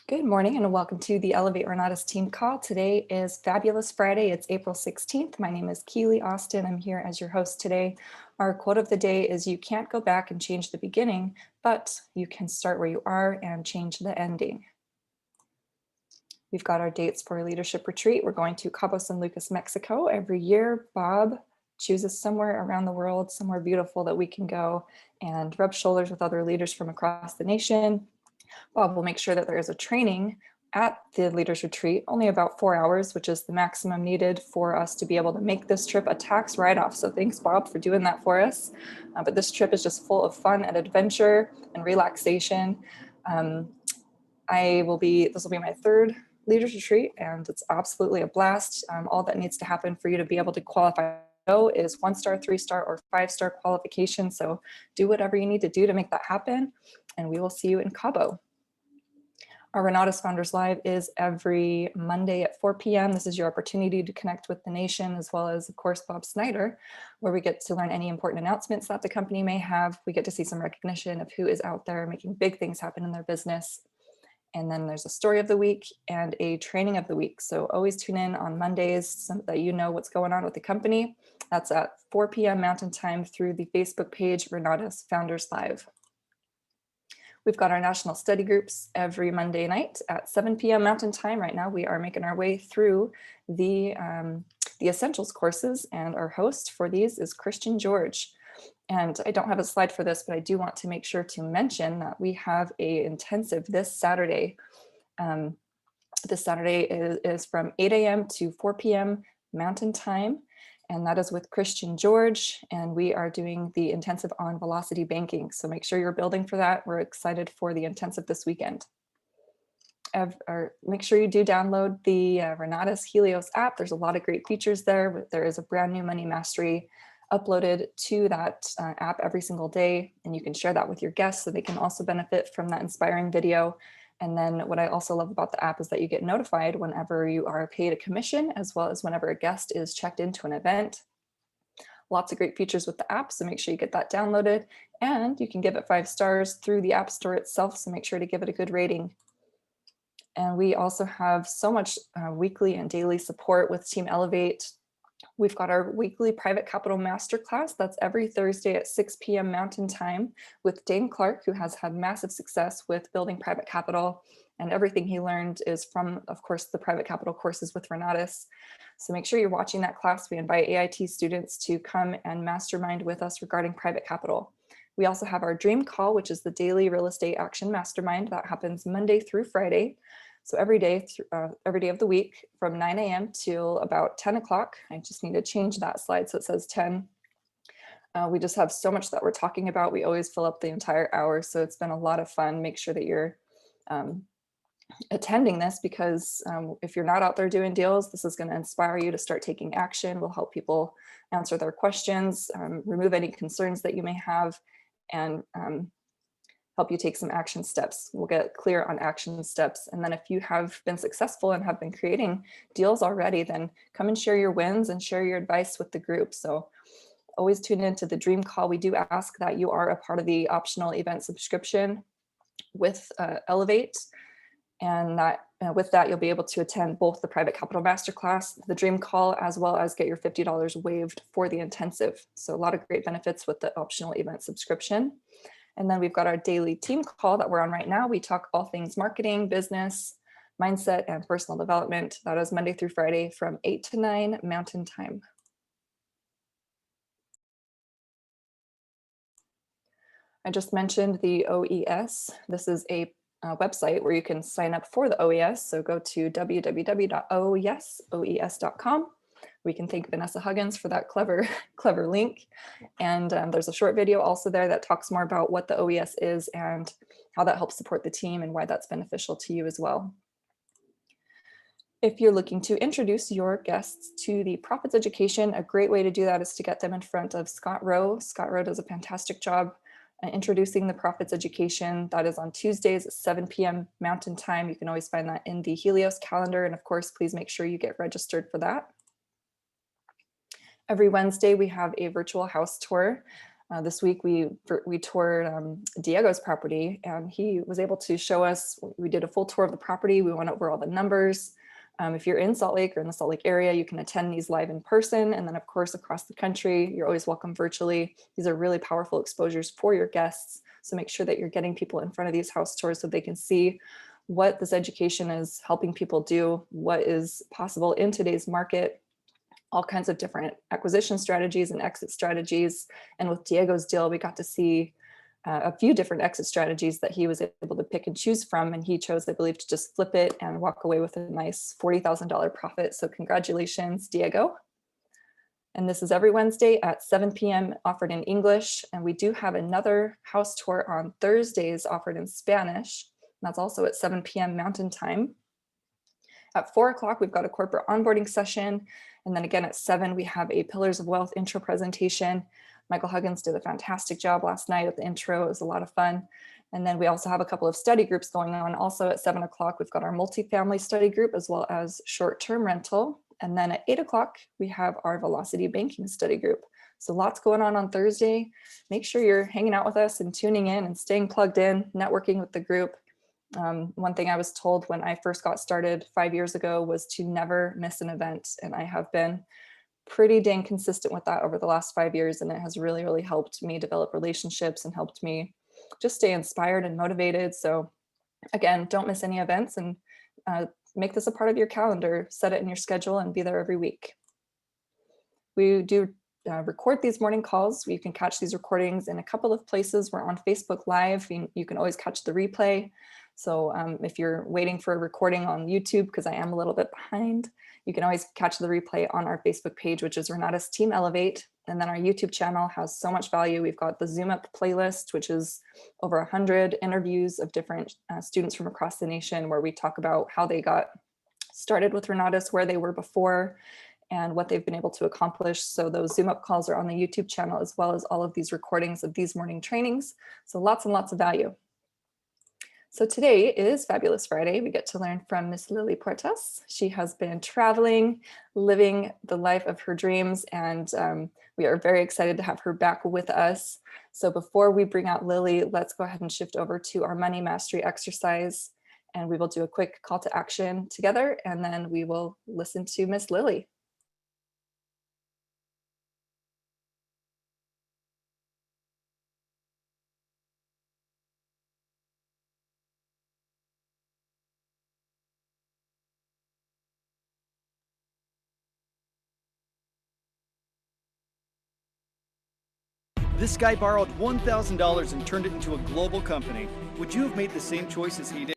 Good morning and welcome to the Elevate Renatus team call. Today is Fabulous Friday. It's April 16th. My name is Keely Austin. I'm here as your host today. Our quote of the day is, "You can't go back and change the beginning, but you can start where you are and change the ending." We've got our dates for a leadership retreat. We're going to Cabo San Lucas, Mexico. Every year, Bob chooses somewhere around the world, somewhere beautiful that we can go and rub shoulders with other leaders from across the nation. Bob will make sure that there is a training at the Leaders Retreat, only about 4 hours, which is the maximum needed for us to be able to make this trip a tax write-off. So thanks, Bob, for doing that for us. But this trip is just full of fun and adventure and relaxation. This will be my third Leaders Retreat, and it's absolutely a blast. All that needs to happen for you to be able to qualify is 1-star, 3-star, or 5-star qualification. So do whatever you need to do to make that happen, and we will see you in Cabo. Our Renatus Founders Live is every Monday at 4 p.m. This is your opportunity to connect with the nation, as well as, of course, Bob Snyder, where we get to learn any important announcements that the company may have. We get to see some recognition of who is out there making big things happen in their business. And then there's a story of the week and a training of the week. So always tune in on Mondays so that you know what's going on with the company. That's at 4 p.m. Mountain Time through the Facebook page, Renatus Founders Live. We've got our national study groups every Monday night at 7 p.m. Mountain Time. Right now, we are making our way through the essentials courses, and our host for these is Christian George. And I don't have a slide for this, but I do want to make sure to mention that we have a intensive this Saturday. This Saturday is from 8 a.m. to 4 p.m. Mountain Time. And that is with Christian George, and we are doing the intensive on velocity banking. So make sure you're building for that. We're excited for the intensive this weekend. Make sure you do download the Renatus Helios app. There's a lot of great features there. There is a brand new money mastery uploaded to that app every single day, and you can share that with your guests so they can also benefit from that inspiring video. And then what I also love about the app is that you get notified whenever you are paid a commission, as well as whenever a guest is checked into an event. Lots of great features with the app, so make sure you get that downloaded. And you can give it 5 stars through the App Store itself, so make sure to give it a good rating. And we also have so much weekly and daily support with Team Elevate. We've got our weekly private capital masterclass. That's every Thursday at 6 p.m. Mountain Time with Dane Clark, who has had massive success with building private capital. And everything he learned is from, of course, the private capital courses with Renatus. So make sure you're watching that class. We invite AIT students to come and mastermind with us regarding private capital. We also have our Dream Call, which is the daily real estate action mastermind that happens Monday through Friday. So every day of the week from 9 a.m. till about 10 o'clock. I just need to change that slide so it says 10. We just have so much that we're talking about. We always fill up the entire hour. So it's been a lot of fun. Make sure that you're attending this, because if you're not out there doing deals, this is going to inspire you to start taking action. We'll help people answer their questions, remove any concerns that you may have, and help you take some action steps. We'll get clear on action steps. And then if you have been successful and have been creating deals already, then come and share your wins and share your advice with the group. So always tune into the Dream Call. We do ask that you are a part of the optional event subscription with Elevate. And that with that, you'll be able to attend both the Private Capital Masterclass, the Dream Call, as well as get your $50 waived for the intensive. So a lot of great benefits with the optional event subscription. And then we've got our daily team call that we're on right now. We talk all things marketing, business, mindset, and personal development. That is Monday through Friday from 8 to 9 Mountain Time. I just mentioned the OES. This is a website where you can sign up for the OES. So go to www.oes.com. We can thank Vanessa Huggins for that clever link. And there's a short video also there that talks more about what the OES is and how that helps support the team and why that's beneficial to you as well. If you're looking to introduce your guests to the Profits Education, a great way to do that is to get them in front of Scott Rowe. Scott Rowe does a fantastic job introducing the Profits Education. That is on Tuesdays at 7 p.m. Mountain Time. You can always find that in the Helios calendar. And of course, please make sure you get registered for that. Every Wednesday, we have a virtual house tour. This week we toured Diego's property, and he was able to show us. We did a full tour of the property. We went over all the numbers. If you're in Salt Lake or in the Salt Lake area, you can attend these live in person. And then of course, across the country, you're always welcome virtually. These are really powerful exposures for your guests. So make sure that you're getting people in front of these house tours so they can see what this education is helping people do, what is possible in today's market, all kinds of different acquisition strategies and exit strategies. And with Diego's deal, we got to see a few different exit strategies that he was able to pick and choose from. And he chose, I believe, to just flip it and walk away with a nice $40,000 profit. So congratulations, Diego. And this is every Wednesday at 7 p.m. offered in English. And we do have another house tour on Thursdays offered in Spanish. And that's also at 7 p.m. Mountain Time. At 4 o'clock, we've got a corporate onboarding session. And then again at 7, we have a Pillars of Wealth intro presentation. Michael Huggins did a fantastic job last night at the intro. It was a lot of fun. And then we also have a couple of study groups going on. Also at 7 o'clock, we've got our multifamily study group as well as short-term rental. And then at 8 o'clock, we have our velocity banking study group. So lots going on Thursday. Make sure you're hanging out with us and tuning in and staying plugged in, networking with the group. One thing I was told when I first got started 5 years ago was to never miss an event. And I have been pretty dang consistent with that over the last 5 years. And it has really, really helped me develop relationships and helped me just stay inspired and motivated. So again, don't miss any events and make this a part of your calendar, set it in your schedule and be there every week. We do record these morning calls. You can catch these recordings in a couple of places. We're on Facebook Live. You can always catch the replay. So if you're waiting for a recording on YouTube, because I am a little bit behind, you can always catch the replay on our Facebook page, which is Renata's Team Elevate. And then our YouTube channel has so much value. We've got the Zoom Up playlist, which is over 100 interviews of different students from across the nation, where we talk about how they got started with Renatus, where they were before, and what they've been able to accomplish. So those Zoom Up calls are on the YouTube channel, as well as all of these recordings of these morning trainings. So lots and lots of value. So today is Fabulous Friday. We get to learn from Miss Lily Puertas. She has been traveling, living the life of her dreams, and we are very excited to have her back with us. So before we bring out Lily, let's go ahead and shift over to our money mastery exercise, and we will do a quick call to action together, and then we will listen to Miss Lily. This guy borrowed $1,000 and turned it into a global company. Would you have made the same choice as he did?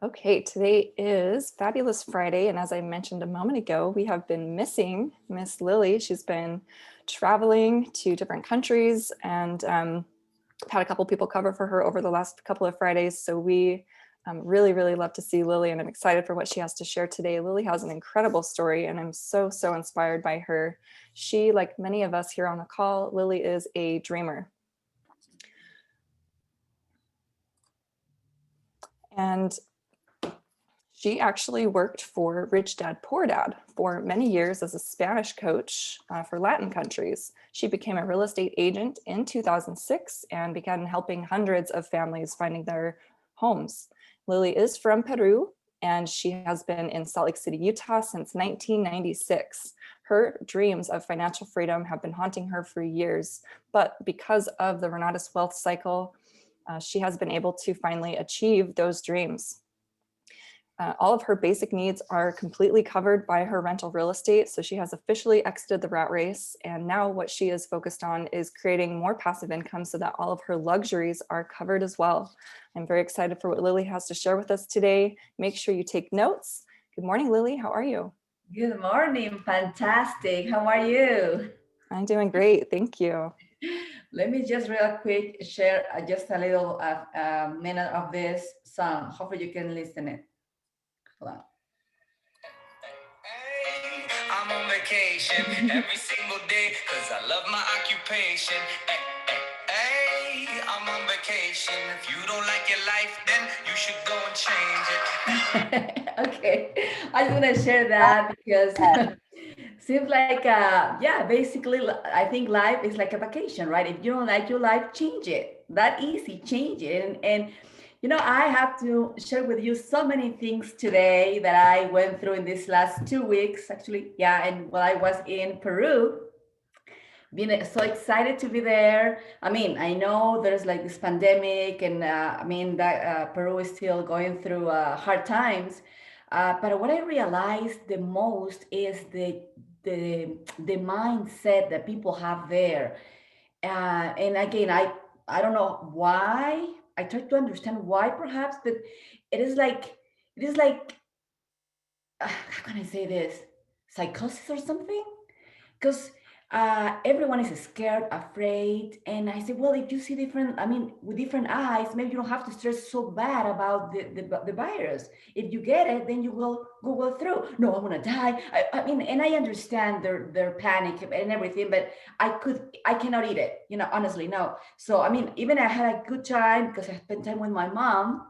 Okay, today is Fabulous Friday, and as I mentioned a moment ago, we have been missing Miss Lily. She's been traveling to different countries, and had a couple people cover for her over the last couple of Fridays. So we really, really love to see Lily, and I'm excited for what she has to share today. Lily has an incredible story, and I'm so, so inspired by her. She, like many of us here on the call, Lily is a dreamer. And she actually worked for Rich Dad Poor Dad for many years as a Spanish coach for Latin countries. She became a real estate agent in 2006 and began helping hundreds of families finding their homes. Lily is from Peru, and she has been in Salt Lake City, Utah since 1996. Her dreams of financial freedom have been haunting her for years, but because of the Renatus wealth cycle, she has been able to finally achieve those dreams. All of her basic needs are completely covered by her rental real estate. So she has officially exited the rat race. And now what she is focused on is creating more passive income so that all of her luxuries are covered as well. I'm very excited for what Lily has to share with us today. Make sure you take notes. Good morning, Lily. How are you? Good morning. Fantastic. How are you? I'm doing great. Thank you. Let me just real quick share just a little minute of this song. Hopefully you can listen it. Hold on. Hey, I'm on vacation every single day because I love my occupation. Hey, I'm on vacation. If you don't like your life, then you should go and change it. Okay, I just want to share that because Seems like, yeah, basically, I think life is like a vacation, right? If you don't like your life, change it. That easy, change it. I have to share with you so many things today that I went through in these last 2 weeks, actually. Yeah, and while I was in Peru, being so excited to be there. I mean, I know there's like this pandemic, and I mean that Peru is still going through hard times. But what I realized the most is the mindset that people have there. And again, I don't know why. I try to understand why, perhaps, but it is like it is like how can I say this, psychosis or something, because everyone is scared, afraid. And I said, well, if you see different, I mean, with different eyes, maybe you don't have to stress so bad about the virus. If you get it, then you will go through. No, I'm gonna die. I mean, and I understand their panic and everything, but I cannot eat it. Honestly, no. So I mean, even I had a good time because I spent time with my mom.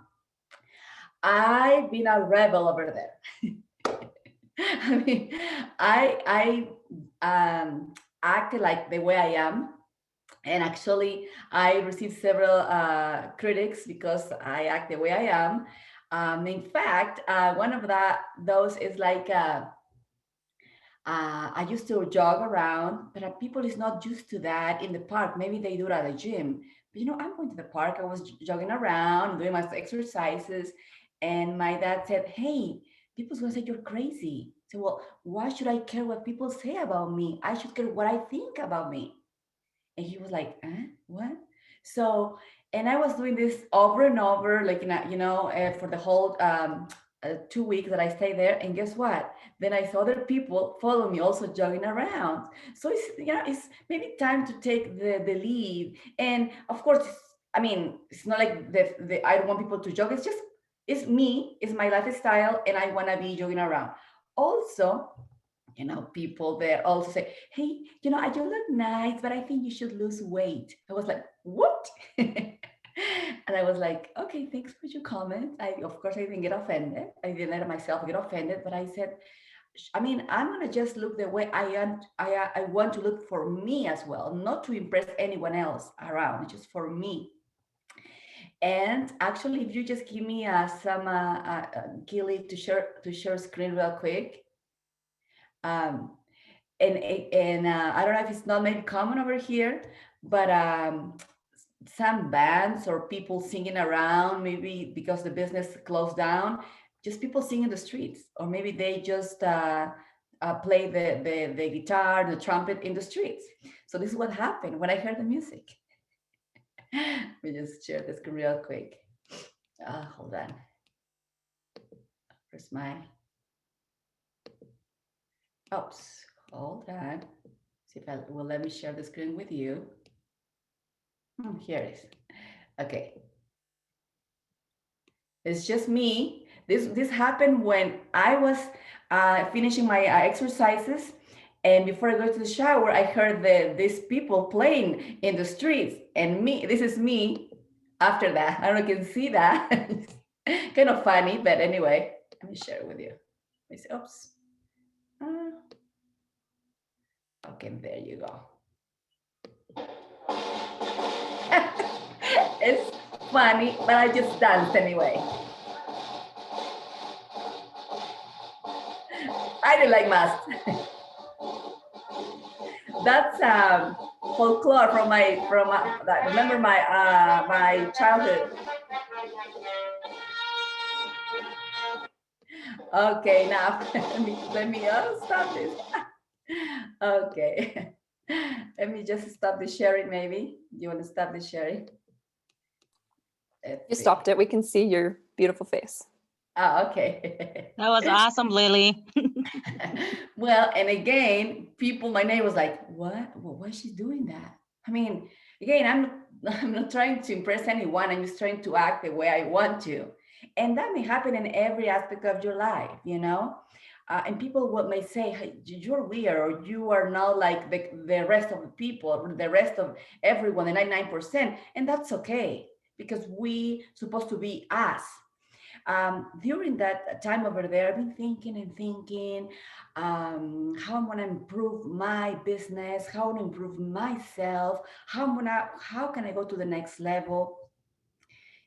I've been a rebel over there. I mean, I act like the way I am, and actually, I received several critics because I act the way I am. In fact, one of those is like I used to jog around, but people is not used to that in the park. Maybe they do it at the gym. But I'm going to the park. I was jogging around, doing my exercises, and my dad said, "Hey, people's gonna say you're crazy." So, well, why should I care what people say about me? I should care what I think about me. And he was like, what? So, and I was doing this over and over, like, for the whole 2 weeks that I stayed there. And guess what? Then I saw other people follow me also jogging around. So it's maybe time to take the lead. And of course, I mean, it's not like I don't want people to jog. It's just, it's me, it's my lifestyle, and I want to be jogging around. Also, people there also say, hey, you look nice, but I think you should lose weight. I was like, what? And I was like, okay, thanks for your comment. Of course, I didn't get offended. I didn't let myself get offended, but I said, I mean, I'm going to just look the way I am. I want to look for me as well, not to impress anyone else around, just for me. And actually, if you just give me some Gilly to share screen real quick. Um, and I don't know if it's not maybe common over here, but some bands or people singing around, maybe because the business closed down, just people singing in the streets, or maybe they just play the guitar, the trumpet in the streets. So this is what happened when I heard the music. Let me just share this real quick. Hold on. Where's my? Oops, hold on. See if it will let me share the screen with you. Here it is. Okay. It's just me. This happened when I was finishing my exercises, and before I go to the shower, I heard these people playing in the streets, and me. This is me. After that, I don't know if you can see that. Kind of funny, but anyway, let me share it with you. Oops. Okay, there you go. It's funny, but I just danced anyway. I didn't like masks. That's folklore from remember my childhood. Okay, now let me stop this. Okay, let me just stop the sharing. Maybe you want to stop the sharing? You stopped it. We can see your beautiful face. Oh, okay. That was awesome, Lily. Well, and again, my name was like, what? Well, why is she doing that? I mean, again, I'm not trying to impress anyone. I'm just trying to act the way I want to. And that may happen in every aspect of your life, and people may say, hey, you're weird, or you are not like the rest of the people, or the rest of everyone, the 99%. And that's okay, because we supposed to be us. During that time over there, I've been thinking and thinking how I'm gonna improve my business, how to improve myself, how can I go to the next level.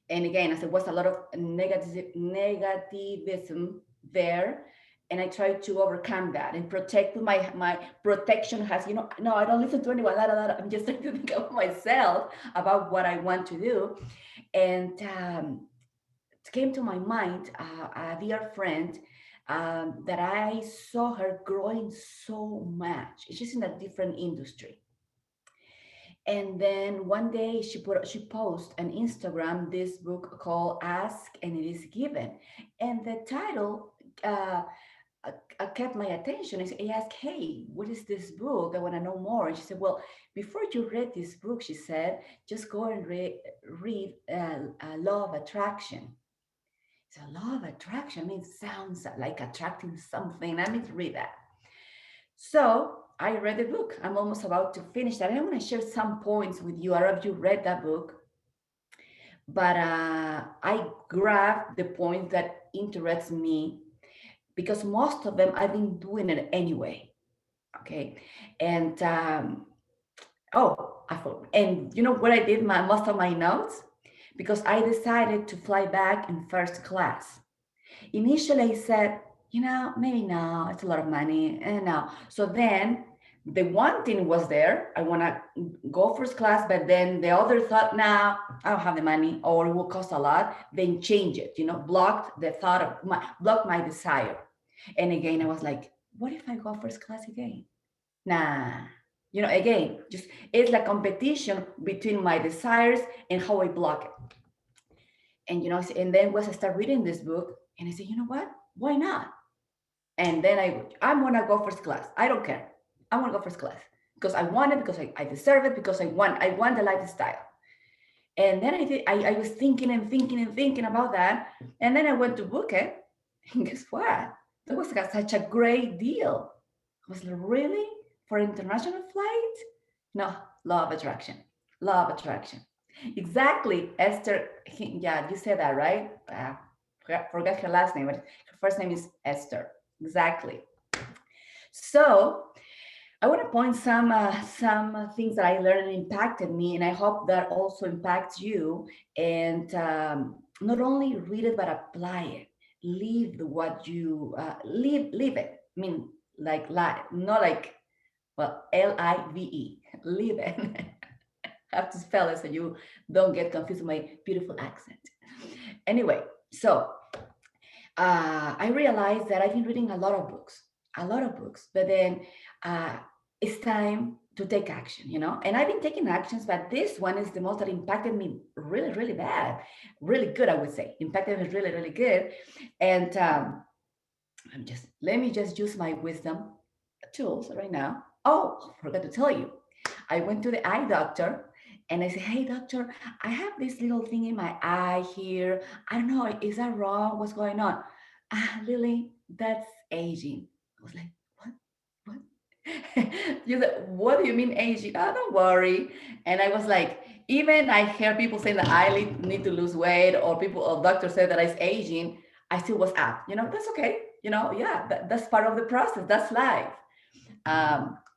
And again, as there was a lot of negativism there, and I tried to overcome that and protect my protection has, no, I don't listen to anyone. I'm just trying to think of myself about what I want to do. And it came to my mind a dear friend that I saw her growing so much. She's in a different industry. And then one day she posted on Instagram this book called Ask and It Is Given. And the title kept my attention. I asked, hey, what is this book? I want to know more. And she said, well, before you read this book, she said, just go and read Law of Attraction. So law of attraction, I mean, sounds like attracting something. I need to read that. So I read the book. I'm almost about to finish that. I want to share some points with you. I don't know if you read that book, but I grabbed the points that interest me because most of them I've been doing it anyway. Okay, and and you know what I did? My most of my notes because I decided to fly back in first class. Initially, I said, maybe no, it's a lot of money. And no. So then the one thing was there. I want to go first class, but then the other thought, now I don't have the money or it will cost a lot. Then change it, blocked the thought blocked my desire. And again, I was like, what if I go first class again? Nah. Again, just it's like competition between my desires and how I block it. And and then once I start reading this book, and I say, you know what? Why not? And then I'm gonna go first class. I don't care. I want to go first class because I want it, because I deserve it, because I want the lifestyle. And then I was thinking and thinking and thinking about that. And then I went to book it. And guess what? That was such a great deal. I was like, really? For international flight? No, law of attraction. Law of attraction. Exactly, Esther. Yeah, you said that, right? Forgot her last name, but her first name is Esther. Exactly. So I want to point some things that I learned and impacted me, and I hope that also impacts you. And not only read it but apply it. Live what you live it. I mean, like not like Live. Live it. I have to spell it so you don't get confused with my beautiful accent. Anyway, so I realized that I've been reading a lot of books, but then uh, it's time to take action, And I've been taking actions, but this one is the most that impacted me really, really bad, really good, I would say. Impacted me really, really good. And let me just use my wisdom tools right now. Oh, I forgot to tell you. I went to the eye doctor and I said, hey, doctor, I have this little thing in my eye here. I don't know, is that wrong? What's going on? Lily, that's aging. I was like, what? What? You said, what do you mean aging? Oh, don't worry. And I was like, even I hear people say that I need to lose weight, or people or doctors say that it's aging. I still was up. That's okay. Yeah, that's part of the process. That's life.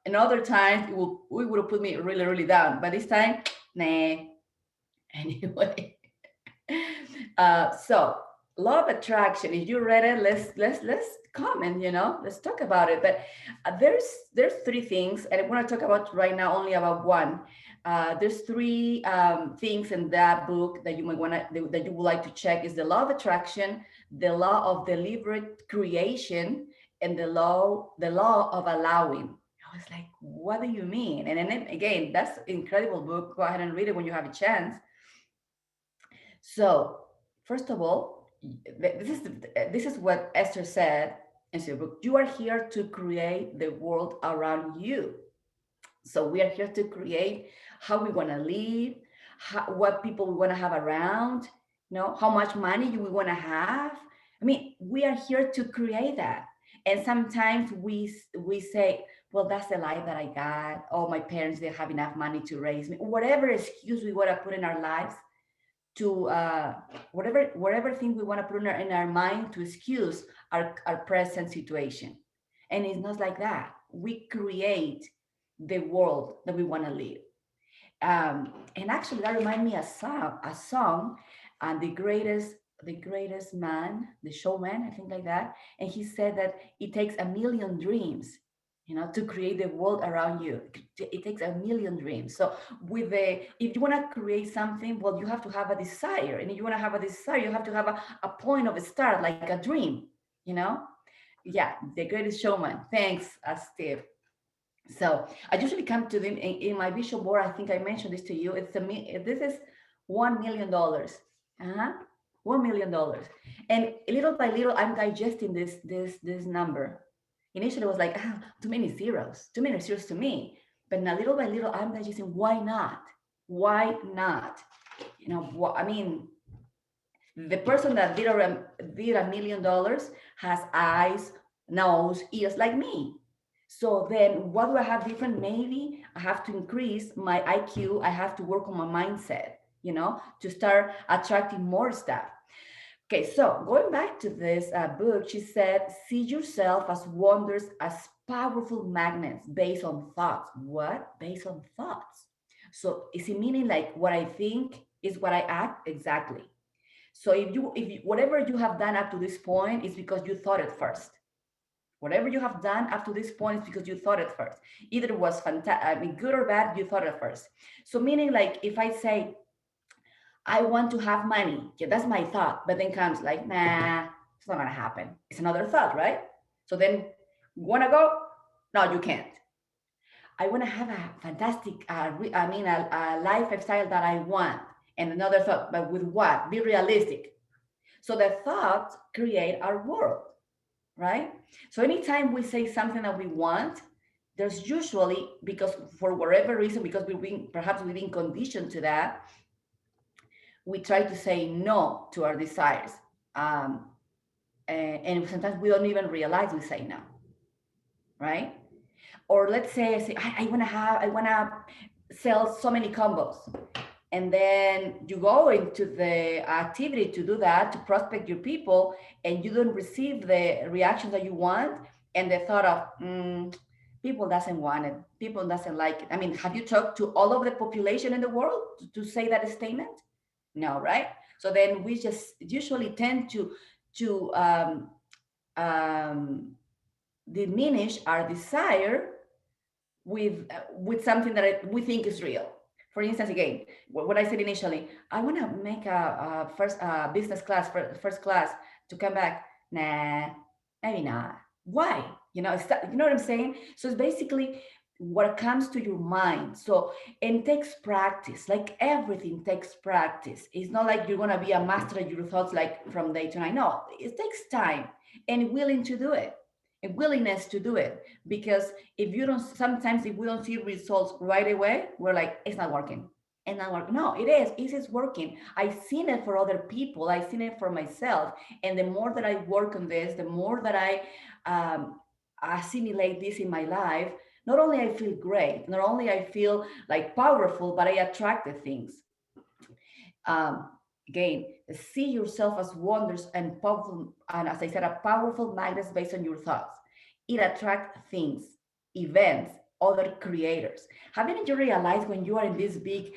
And other times it would have put me really, really down. But this time, nah. Anyway, so law of attraction. If you read it, let's comment. Let's talk about it. But there's three things, and I want to talk about right now only about one. There's three things in that book that you might want to that you would like to check. Is the law of attraction, the law of deliberate creation, and the law of allowing. I was like, what do you mean? And then again, that's an incredible book. Go ahead and read it when you have a chance. So, first of all, this is what Esther said in her book. You are here to create the world around you. So we are here to create how we want to live, what people we want to have around, how much money we want to have. I mean, we are here to create that. And sometimes we say, well, that's the life that I got. Oh, my parents didn't have enough money to raise me. Whatever excuse we want to put in our lives, to whatever thing we want to put in our mind to excuse our present situation. And it's not like that. We create the world that we want to live. And actually, that reminds me of a song, and the greatest man, the showman, I think like that. And he said that it takes a million dreams, to create the world around you. It takes a million dreams. So if you want to create something, well, you have to have a desire, and if you want to have a desire, you have to have a point of a start, like a dream, you know. Yeah, the greatest showman. Thanks, Steve. So I usually come to them in my vision board. I think I mentioned this to you. This is $1 million. Uh-huh. $1 million. And little by little, I'm digesting this number. Initially, it was like, too many zeros to me. But now, little by little, I'm digesting. Why not? Why not? I mean, the person that did $1 million has eyes, nose, ears like me. So then what do I have different? Maybe I have to increase my IQ. I have to work on my mindset, to start attracting more stuff. Okay, so going back to this book, she said, see yourself as wonders, as powerful magnets based on thoughts. What? Based on thoughts. So is it meaning like what I think is what I act? Exactly. So if you whatever you have done up to this point is because you thought it first. Whatever you have done up to this point is because you thought it first. Either it was fantastic, I mean, good or bad, you thought it first. So meaning like if I say I want to have money, yeah, that's my thought. But then comes like, nah, it's not gonna happen. It's another thought, right? So then wanna go? No, you can't. I want to have a fantastic, a lifestyle that I want. And another thought, but with what? Be realistic. So the thoughts create our world, right? So anytime we say something that we want, there's usually, because for whatever reason, because perhaps we've been conditioned to that, we try to say no to our desires. Um, and sometimes we don't even realize we say no, right? Or let's say I want to sell so many combos, and then you go into the activity to do that, to prospect your people, and you don't receive the reactions that you want, and the thought of people doesn't want it, people doesn't like it. I mean, have you talked to all of the population in the world to say that statement? No, right? So then we just usually tend to um, diminish our desire with something that we think is real. For instance, again, what I said initially, I want to make a first business class, first class, to come back. Nah, maybe not. Why? You know what I'm saying? So it's basically what comes to your mind. So, and it takes practice. Like everything takes practice. It's not like you're gonna be a master at your thoughts like from day to night. No, it takes time and willing to do it, and willingness to do it. Because if we don't see results right away, we're like, it's not working. It's not working. No, it is working. I've seen it for other people, I've seen it for myself. And the more that I work on this, the more that I assimilate this in my life, not only I feel great, not only I feel like powerful, but I attract the things. um, Again, see yourself as wonders and powerful, and as I said, a powerful magnet based on your thoughts. It attracts things, events, other creators. Haven't you realized when you are in these big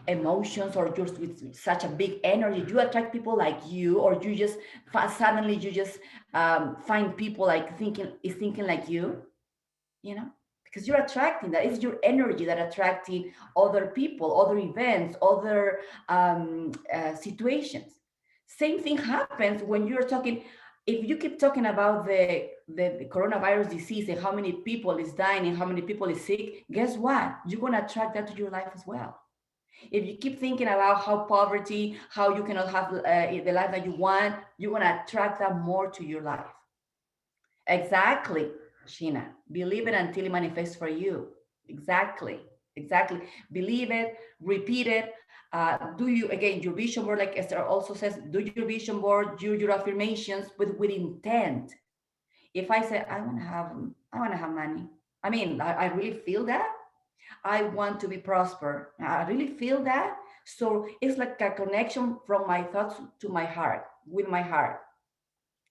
emotions, or just with such a big energy, you attract people like you, or you just suddenly you just find people like thinking like you know because you're attracting that. It's your energy that attracting other people, other events, other situations. Same thing happens when you're talking. If you keep talking about the coronavirus disease and how many people is dying and how many people is sick, guess what? You're going to attract that to your life as well. If you keep thinking about how poverty, how you cannot have the life that you want, you're going to attract that more to your life. Exactly, Sheena. Believe it until it manifests for you. Exactly. Exactly. Believe it, repeat it. Do you again your vision board, like Esther also says, do your vision board, do your affirmations with intent. If I say I want to have money, I really feel that. I want to be prosper. I really feel that. So it's like a connection from my thoughts to my heart, with my heart.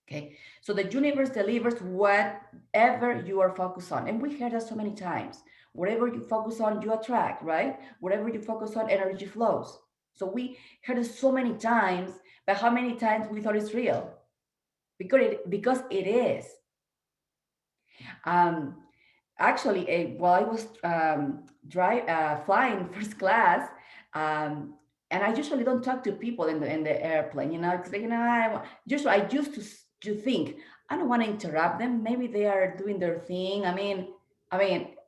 Okay. So the universe delivers whatever you are focused on. And we heard that so many times. Whatever you focus on, you attract, right? Whatever you focus on, energy flows. So we heard it so many times, but how many times we thought it's real? Because it is. Um, Actually, while I was flying first class, um, and I usually don't talk to people in the airplane, because usually I used to think I don't want to interrupt them. Maybe they are doing their thing. I mean,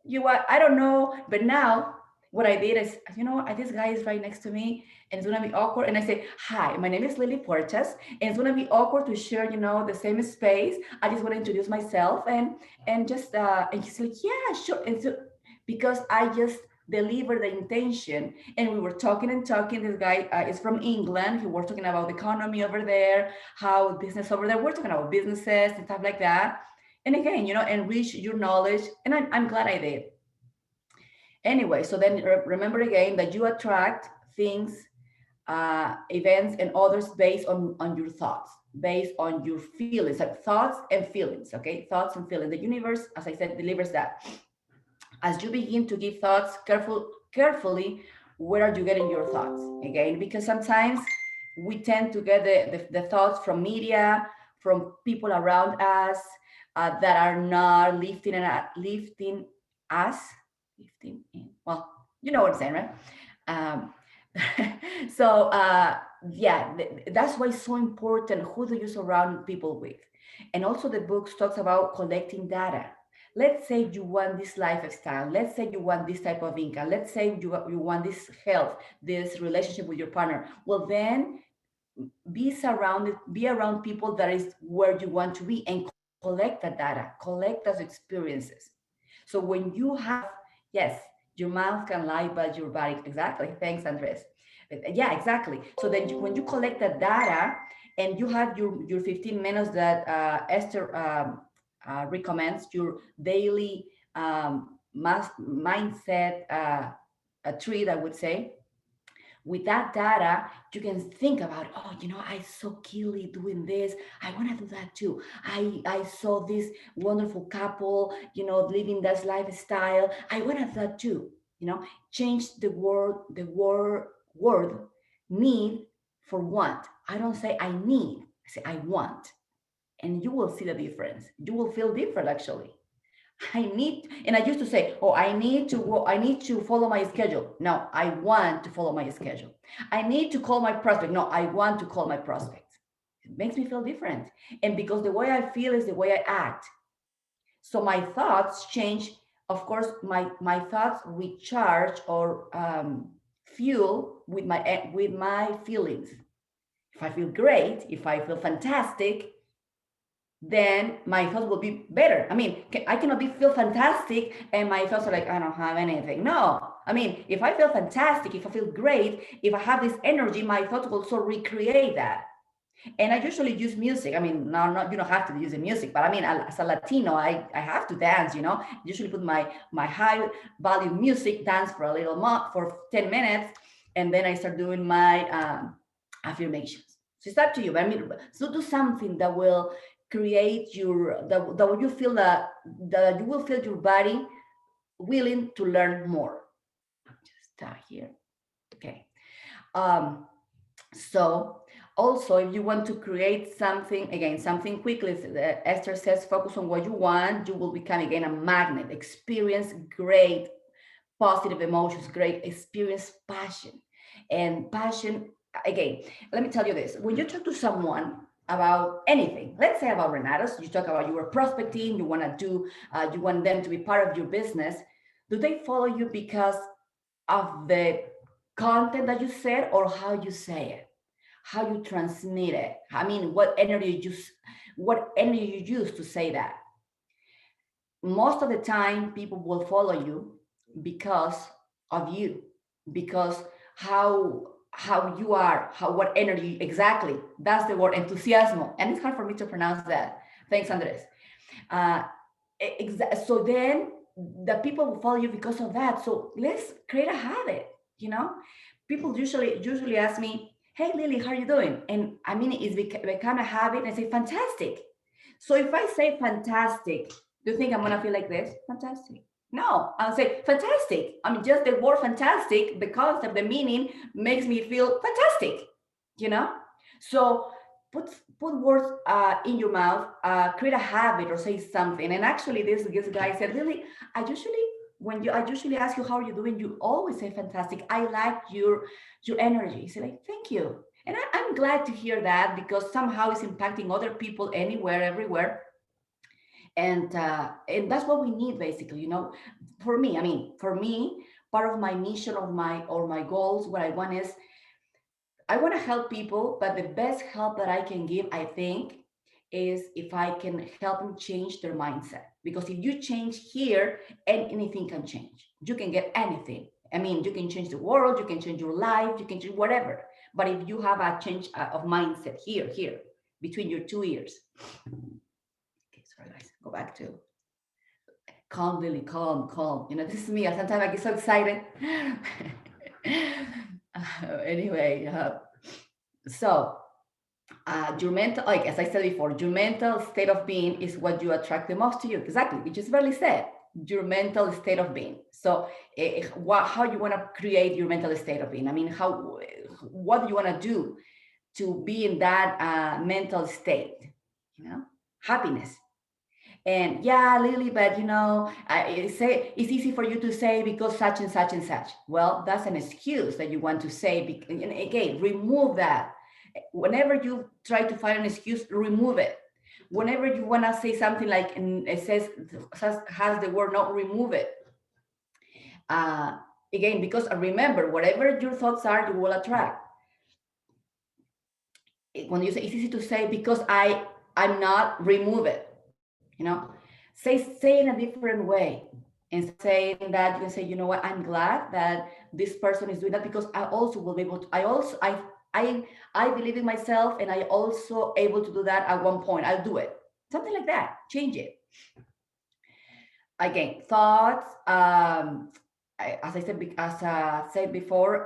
you what? I don't know. But now what I did is, this guy is right next to me, and it's gonna be awkward. And I say, "Hi, my name is Lily Puertas, and it's gonna be awkward to share, the same space. I just want to introduce myself and just and he's like, yeah, sure. And so because I just delivered the intention, and we were talking and talking. This guy is from England. He was talking about the economy over there, how business over there. We're talking about businesses and stuff like that. And again, enrich your knowledge, and I'm glad I did. Anyway, so then remember again that you attract things, events, and others based on your thoughts, based on your feelings, like thoughts and feelings. Okay, thoughts and feelings. The universe, as I said, delivers that. As you begin to give thoughts carefully, where are you getting your thoughts? Again, because sometimes we tend to get the thoughts from media, from people around us, that are not lifting us, lifting in. Well, you know what I'm saying, right? Um, so yeah, that's why it's so important. Who do you surround people with? And also the books talks about collecting data. Let's say you want this lifestyle. Let's say you want this type of income. Let's say you want this health, this relationship with your partner. Well, then be around people that is where you want to be, and collect that data, collect those experiences. So when you have, yes, your mouth can lie, but your body, exactly. Thanks, Andres. Yeah, exactly. So then when you collect that data, and you have your 15 minutes that Esther recommends, your daily mindset a treat, I would say. With that data, you can think about, oh, I saw Keely doing this. I want to do that too. I saw this wonderful couple, living this lifestyle. I want to do that too. Change the word need for want. I don't say I need, I say I want. And you will see the difference. You will feel different, actually. I need, and I used to say, oh, I need to follow my schedule. No, I want to follow my schedule. I need to call my prospect. No, I want to call my prospect. It makes me feel different. And because the way I feel is the way I act. So my thoughts change. Of course, my thoughts recharge or fuel with my feelings. If I feel great, if I feel fantastic, then my thoughts will be better. I mean, I cannot feel fantastic and my thoughts are like, I don't have anything. No, I mean, if I feel fantastic, if I feel great, if I have this energy, my thoughts will also recreate that. And I usually use music. I mean, not you don't have to use the music, but I mean, as a Latino, I have to dance. Usually put my high volume music, dance for a little more for 10 minutes, and then I start doing my affirmations. So it's up to you. I mean, so do something that will create that you feel that you will feel your body willing to learn more. Just start here. Okay. Um, so also, if you want to create something, again, something quickly, Esther says, focus on what you want, you will become again a magnet. Experience great positive emotions, great experience passion. And passion, again, let me tell you this. When you talk to someone about anything, let's say about Renatos, you talk about you were prospecting, you want to do, you want them to be part of your business. Do they follow you because of the content that you said or how you say it? How you transmit it? I mean, what energy you use to say that? Most of the time people will follow you because of you, because how you are, what energy, exactly, that's the word, enthusiasmo, and it's hard for me to pronounce that. Thanks, Andres. uh, so then the people will follow you because of that. So let's create a habit, you know people usually ask me, "Hey, Lily, how are you doing?" And I mean, it's become a habit. And I say, "Fantastic." So if I say fantastic, do you think I'm gonna feel like this? Fantastic. No, I'll say fantastic. I mean, just the word fantastic, the concept, the meaning makes me feel fantastic, you know? So put put words in your mouth, create a habit or say something. And actually this guy said, really, I usually ask you how are you doing, you always say fantastic. I like your energy. So like, thank you. And I'm glad to hear that because somehow it's impacting other people anywhere, everywhere. And that's what we need basically, you know. For me, part of my mission of my goals, what I want is I want to help people, but the best help that I can give, I think, is if I can help them change their mindset. Because if you change here, anything can change. You can get anything. I mean, you can change the world, you can change your life, you can change whatever. But if you have a change of mindset here, between your two ears. Okay, sorry guys, go back to calm, Lily, calm. You know, this is me. Sometimes I get so excited. Anyway, so your mental, like as I said before, your mental state of being is what you attract the most to you. Exactly, we just barely said your mental state of being. So, how you want to create your mental state of being? I mean, what do you want to do to be in that mental state? You know, happiness. And yeah, Lily, but you know, I say it's easy for you to say because such and such and such. Well, that's an excuse that you want to say. And again, remove that. Whenever you try to find an excuse, remove it. Whenever you want to say something like, and it has the word not, remove it. Uh, Again, because remember, whatever your thoughts are, you will attract. When you say it's easy to say because I'm not, remove it. You know, say in a different way. And saying that, you can say, you know what, I'm glad that this person is doing that because I also will be able to, I believe in myself and I also able to do that at one point. I'll do it. Something like that. Change it. Again, thoughts, as I said, said before,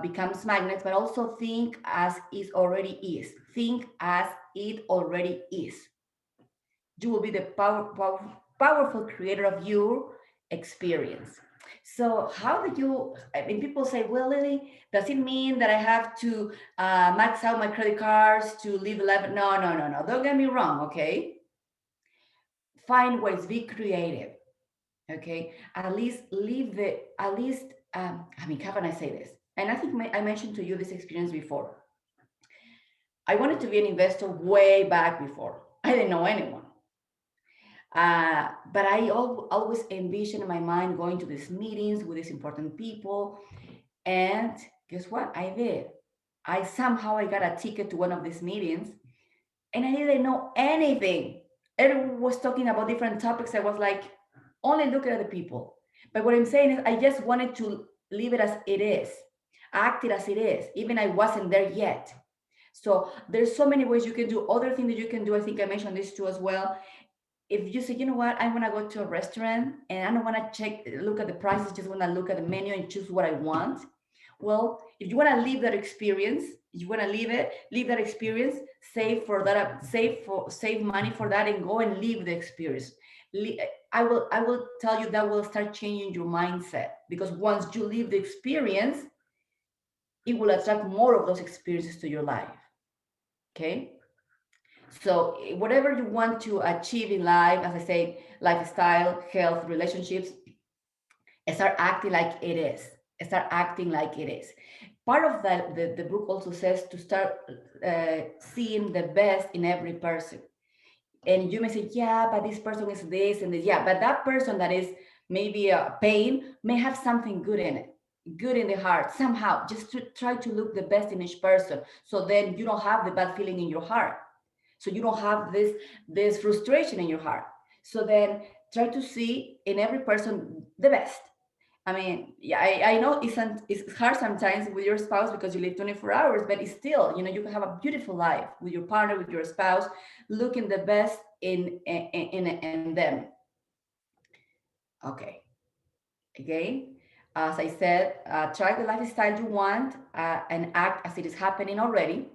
becomes magnets, but also think as it already is. Think as it already is. You will be the powerful creator of your experience. So how do you, I mean, people say, well, Lily, does it mean that I have to max out my credit cards to live 11? No. Don't get me wrong, okay? Find ways, be creative, okay? At least I mean, how can I say this? And I think I mentioned to you this experience before. I wanted to be an investor way back before. I didn't know anyone. But I always envision in my mind going to these meetings with these important people. And guess what? I did. I got a ticket to one of these meetings and I didn't know anything. Everyone was talking about different topics. I was like, only looking at the people. But what I'm saying is I just wanted to leave it as it is, act it as it is, even I wasn't there yet. So there's so many ways you can do. Other thing that you can do, I think I mentioned this too as well. If you say, you know what, I want to go to a restaurant and I don't want to look at the prices, just want to look at the menu and choose what I want. Well, if you want to live that experience, you want to live that experience, save money for that and go and live the experience. I will tell you that will start changing your mindset because once you live the experience, it will attract more of those experiences to your life. Okay. So whatever you want to achieve in life, as I say, lifestyle, health, relationships, start acting like it is. Start acting like it is. Part of that, the book also says to start seeing the best in every person. And you may say, yeah, but this person is this and this. Yeah, but that person that is maybe a pain may have something good in it, good in the heart somehow. Just to try to look the best in each person. So then you don't have the bad feeling in your heart. So you don't have this frustration in your heart. So then try to see in every person the best. I mean, yeah, I know it's hard sometimes with your spouse because you live 24 hours, but it's still, you know, you can have a beautiful life with your partner, with your spouse, looking the best in them. Okay. Again, as I said, try the lifestyle you want and act as it is happening already.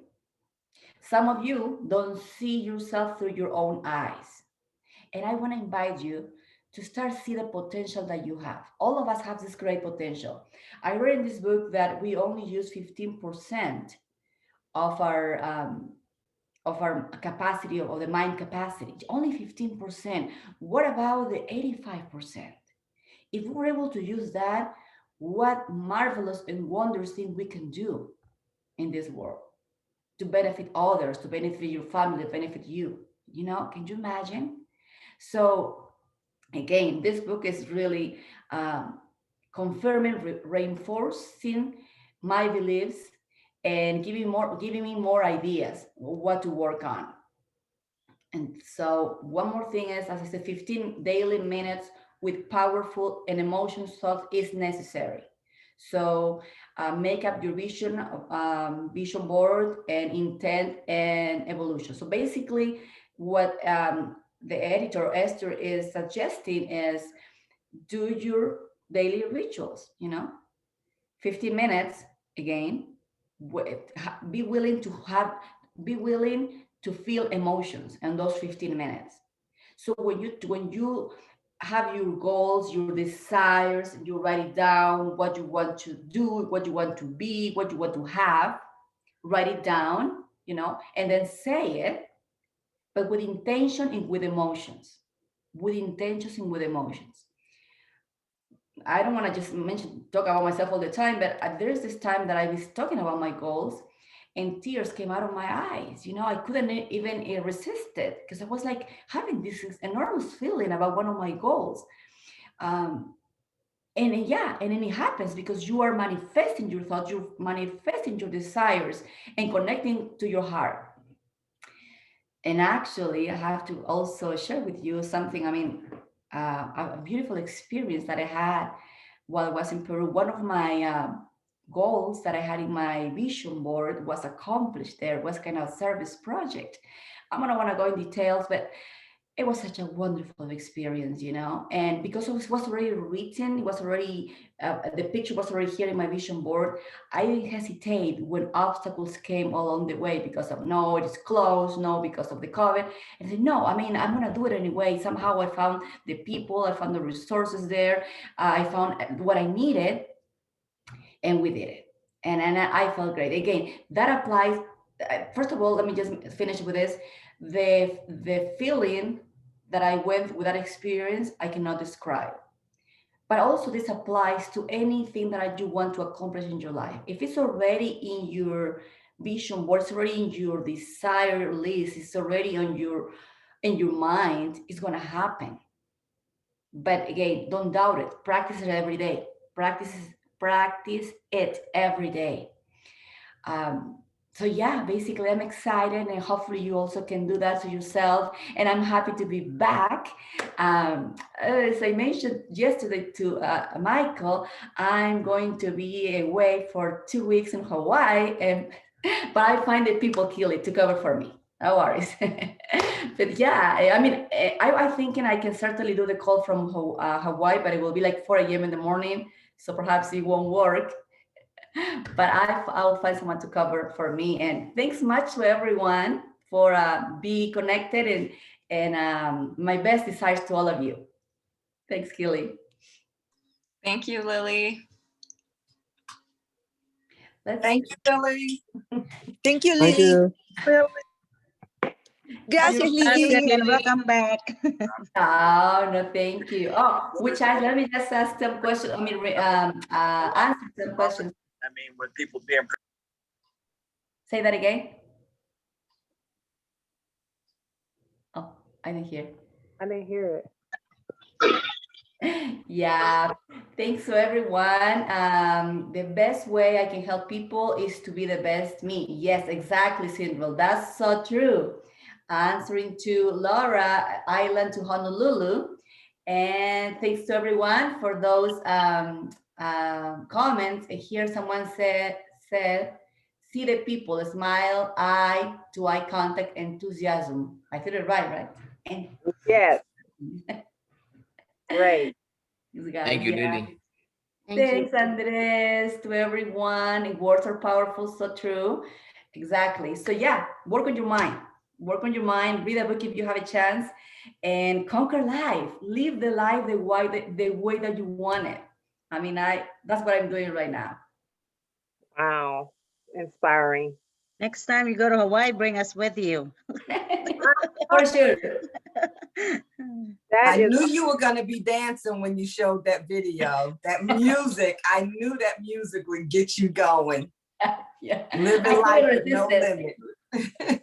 Some of you don't see yourself through your own eyes. And I want to invite you to start see the potential that you have. All of us have this great potential. I read in this book that we only use 15% of our capacity, of the mind capacity, only 15%. What about the 85%? If we were able to use that, what marvelous and wondrous thing we can do in this world to benefit others, to benefit your family, to benefit you. Can you imagine? So again, this book is really confirming, reinforcing my beliefs and giving me more ideas what to work on. And so one more thing is, as I said, 15 daily minutes with powerful and emotional thoughts is necessary. So make up your vision board and intent and evolution. So basically what the editor Esther is suggesting is do your daily rituals, 15 minutes again, be willing to feel emotions in those 15 minutes. So when you have your goals, your desires, you write it down, what you want to do, what you want to be, what you want to have, write it down, and then say it, but with intention and with emotions. With intentions and with emotions. I don't want to just talk about myself all the time, but there's this time that I was talking about my goals and tears came out of my eyes. I couldn't even resist it because I was like having this enormous feeling about one of my goals. And then it happens because you are manifesting your thoughts, you're manifesting your desires and connecting to your heart. And actually, I have to also share with you something, a beautiful experience that I had while I was in Peru. One of my goals that I had in my vision board was accomplished there, was kind of a service project. I don't want to go in details, but it was such a wonderful experience, and because it was already written, it was already the picture was already here in my vision board. I didn't hesitate when obstacles came along the way because of no, it is closed, no, because of the COVID. And I said, no, I'm going to do it anyway. Somehow I found the people, I found the resources there, I found what I needed, and we did it. And I felt great. Again, that applies. First of all, let me just finish with this. The feeling that I went with that experience, I cannot describe. But also this applies to anything that you want to accomplish in your life. If it's already in your vision board, it's already in your desire list, it's already in your mind, it's going to happen. But again, don't doubt it. Practice it every day. Practice it every day. So yeah, basically I'm excited and hopefully you also can do that to yourself. And I'm happy to be back. As I mentioned yesterday to Michael, I'm going to be away for 2 weeks in Hawaii, but I find that people kill it to cover for me. No worries. But yeah, I'm thinking I can certainly do the call from Hawaii, but it will be like 4 a.m. in the morning. So perhaps it won't work. But I'll find someone to cover for me. And thanks much to everyone for be connected and my best desires to all of you. Thanks, Kelly. Thank you, Lily. Thank you, Lily. Thank you, Thank Lily. you. Gracias, Lily. And welcome back. Oh, no, thank you. Oh, which let me just ask some questions. Answer some questions. With people being. Say that again. Oh, I didn't hear. I didn't hear it. Yeah, thanks to everyone. The best way I can help people is to be the best me. Yes, exactly, Cinderella. That's so true. Answering to Laura, Island to Honolulu. And thanks to everyone for those comments. Here someone said, see the people, smile, eye to eye contact, enthusiasm. I said it right? Yes. Great. Thank you, Lily. Thanks, Andres, to everyone. Words are powerful, so true. Exactly. So yeah, work on your mind. Work on your mind. Read a book if you have a chance, and conquer life. Live the life the way that you want it. I mean, that's what I'm doing right now. Wow, inspiring. Next time you go to Hawaii, bring us with you. For sure. That I is knew you were going to be dancing when you showed that video. That music, I knew that music would get you going. Yeah. Living I life couldn't with no resist it.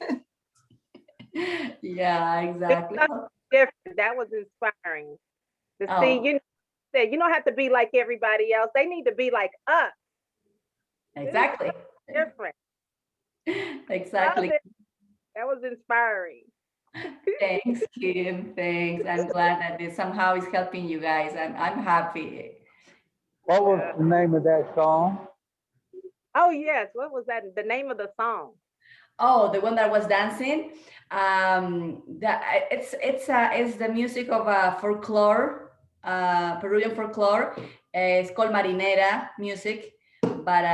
limit. Yeah, exactly. different. That was inspiring to see. Oh, You said you don't have to be like everybody else. They need to be like us. exactly. Different. Exactly. That was inspiring. Thanks, Kim. Thanks. I'm glad that this somehow is helping you guys. I'm happy. What was the name of that song? Oh yes, what was that? The name of the song? Oh, the one that was dancing. That it's the music of folklore, Peruvian folklore. It's called marinera music. But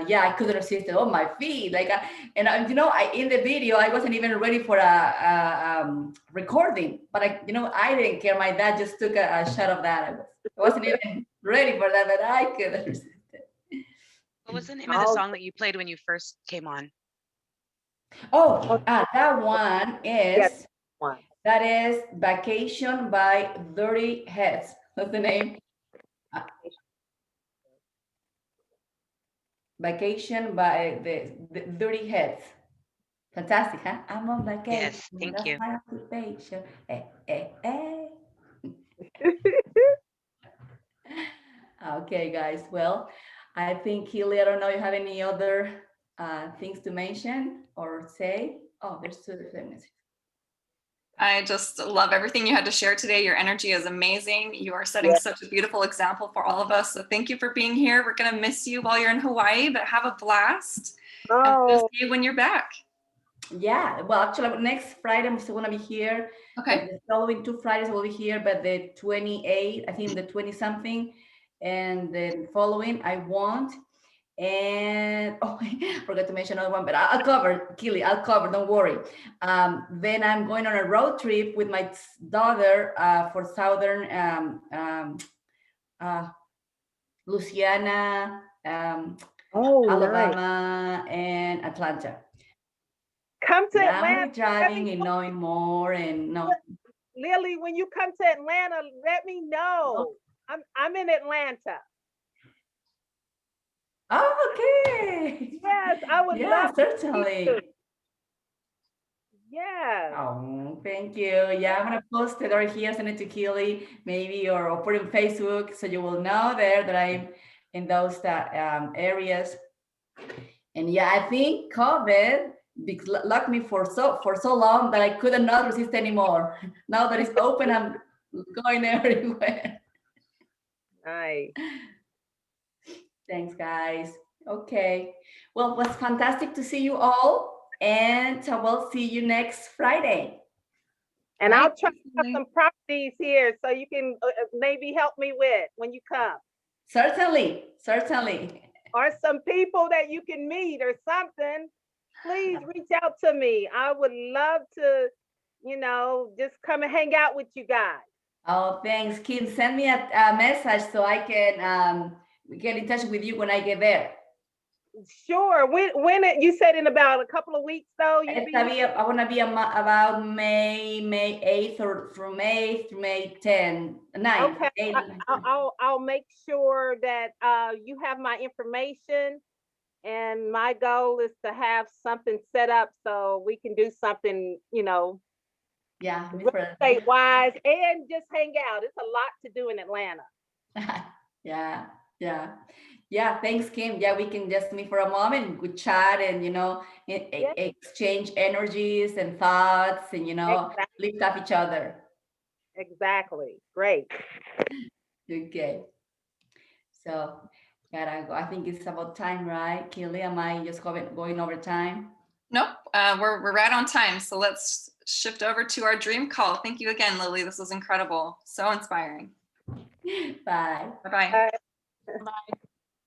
yeah, I couldn't resist it. Oh, my feet! Like, and you know, I in the video, I wasn't even ready for a recording. But I didn't care. My dad just took a shot of that. I wasn't even ready for that, but I couldn't resist it. What was the name of the song that you played when you first came on? Oh, that one Yes, is one. that is Vacation by Dirty Heads. What's the name? Vacation by the Dirty Heads. Fantastic, huh? I'm on vacation. Yes, thank That's you. my occupation. Okay, guys. Well, I think Keely, I don't know, you have any other things to mention or say? Oh, there's two things. I just love everything you had to share today. Your energy is amazing. You are setting such a beautiful example for all of us. So thank you for being here. We're going to miss you while you're in Hawaii, but have a blast. And we'll see you when you're back. Yeah, well, actually, next Friday, I'm still going to be here. Okay. The following 2 Fridays, we'll be here, but the 28th, I think the 20 something, and the following, I won't. And oh, I forgot to mention another one, but I'll cover, Keely, I'll cover, don't worry. Then I'm going on a road trip with my daughter for Southern Louisiana, Alabama, and Atlanta. Come to Yeah, Atlanta. I'm driving and knowing more and no. Lily, when you come to Atlanta, let me know. I'm in Atlanta. Oh, okay. Yes, I would love certainly. to. Yes. Oh, thank you. Yeah, I'm gonna post it right here, send it to Keely, maybe, or put it on Facebook, so you will know there that I'm in those areas. And yeah, I think COVID locked me for so long that I could not resist anymore. Now that it's open, I'm going everywhere. Nice. Thanks, guys. Okay. Well, it was fantastic to see you all, and we'll see you next Friday. And I'll try some properties here so you can maybe help me with when you come. Certainly, certainly. Or some people that you can meet or something. Please reach out to me. I would love to, just come and hang out with you guys. Oh, thanks, Kim. Send me a message so I can get in touch with you when I get there. Sure. When you said in about a couple of weeks, though. I want to be about May 8th or from May 10th, 9th. Okay. I'll make sure that you have my information, and my goal is to have something set up so we can do something, yeah, state wise, and just hang out. It's a lot to do in Atlanta. Yeah, thanks, Kim. Yeah, we can just meet for a moment, we chat and exchange energies and thoughts and lift up each other. Exactly. Great. Okay. So gotta go. I think it's about time, right, Keely? Am I just going over time? Nope, we're right on time. So let's shift over to our dream call. Thank you again, Lily. This was incredible. So inspiring. Bye. Bye-bye. Bye.